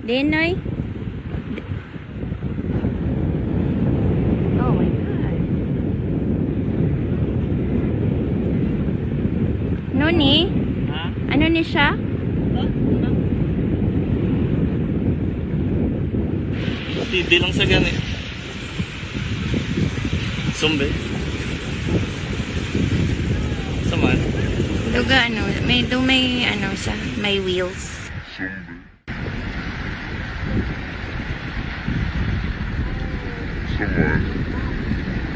Dinoy? Oh my God. Ano ni? Ha? Ano ni siya? Hindi lang sa ganit. Sumbe. Saman. Duga ano, may ano siya, may wheels. Saman.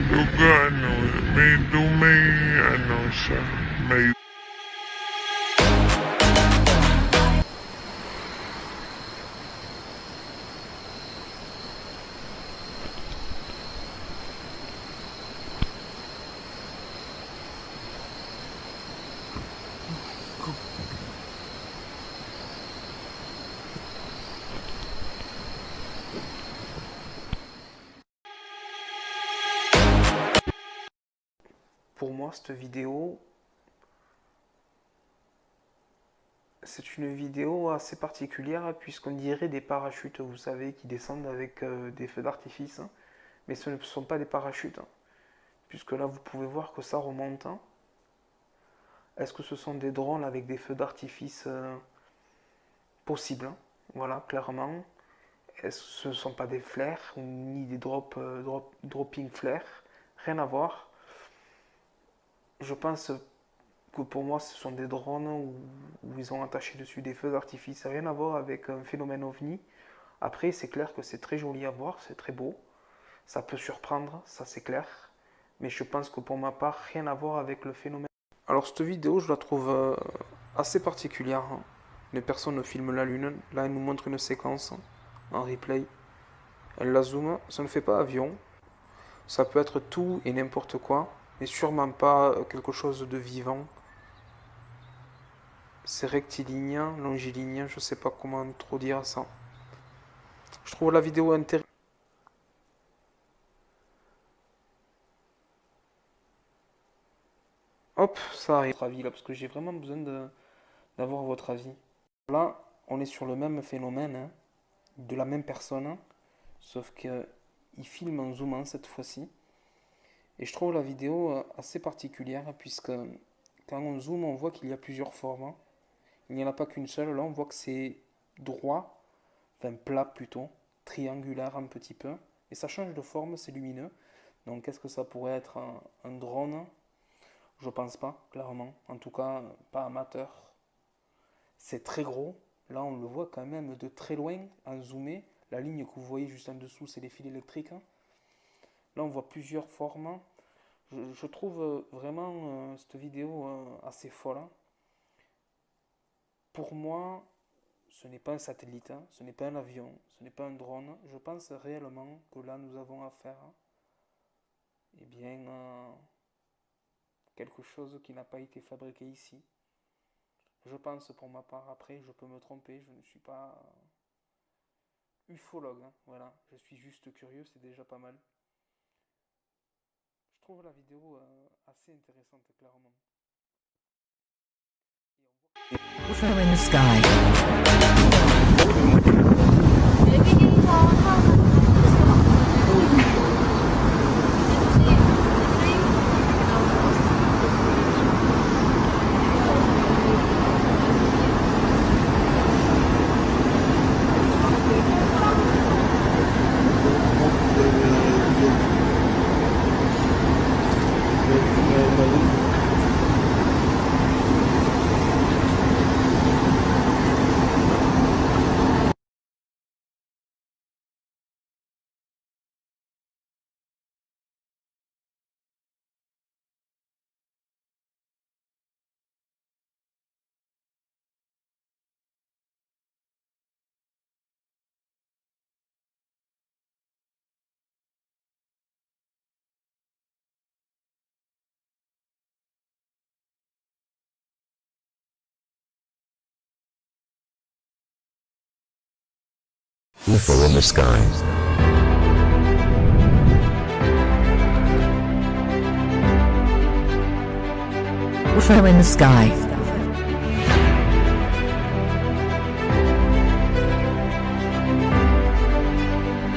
Duga ano, may ano siya, may Pour moi, cette vidéo, c'est une vidéo assez particulière puisqu'on dirait des parachutes, vous savez, qui descendent avec des feux d'artifice. Hein. Mais ce ne sont pas des parachutes, hein, puisque là, vous pouvez voir que ça remonte. Hein. Est-ce que ce sont des drones avec des feux d'artifice possibles? Hein. Voilà, clairement. Est-ce que ce ne sont pas des flares, ni des dropping flares? Rien à voir. Je pense que pour moi, ce sont des drones où ils ont attaché dessus des feux d'artifice. Ça n'a rien à voir avec un phénomène ovni. Après, c'est clair que c'est très joli à voir, c'est très beau. Ça peut surprendre, ça c'est clair. Mais je pense que pour ma part, rien à voir avec le phénomène. Alors cette vidéo, je la trouve assez particulière. Hein. Les personnes filment la Lune. Là, elle nous montre une séquence en replay. Elle la zoome. Ça ne fait pas avion. Ça peut être tout et n'importe quoi. Mais sûrement pas quelque chose de vivant. C'est rectiligne, longiligne, je sais pas comment trop dire ça. Je trouve la vidéo intéressante. Hop, ça arrive. Votre avis là, parce que j'ai vraiment besoin d'avoir votre avis. Là, on est sur le même phénomène, hein, de la même personne, hein, sauf qu'il filme en zoomant cette fois-ci. Et je trouve la vidéo assez particulière, puisque quand on zoome, on voit qu'il y a plusieurs formes. Hein. Il n'y en a pas qu'une seule. Là, on voit que c'est droit, enfin plat plutôt, triangulaire un petit peu. Et ça change de forme, c'est lumineux. Donc, est-ce que ça pourrait être un drone? Je pense pas, clairement. En tout cas, pas amateur. C'est très gros. Là, on le voit quand même de très loin, en zoomé. La ligne que vous voyez juste en dessous, c'est les fils électriques. Hein. Là, on voit plusieurs formes. Je trouve vraiment cette vidéo assez folle. Hein. Pour moi, ce n'est pas un satellite, hein, ce n'est pas un avion, ce n'est pas un drone. Je pense réellement que là, nous avons affaire eh bien, quelque chose qui n'a pas été fabriqué ici. Je pense pour ma part, après, je peux me tromper, je ne suis pas ufologue. Hein, voilà, je suis juste curieux, c'est déjà pas mal. Je trouve la vidéo assez intéressante, clairement. UFO in the sky. UFO in the sky. UFO in the sky.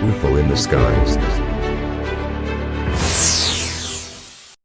UFO in the sky.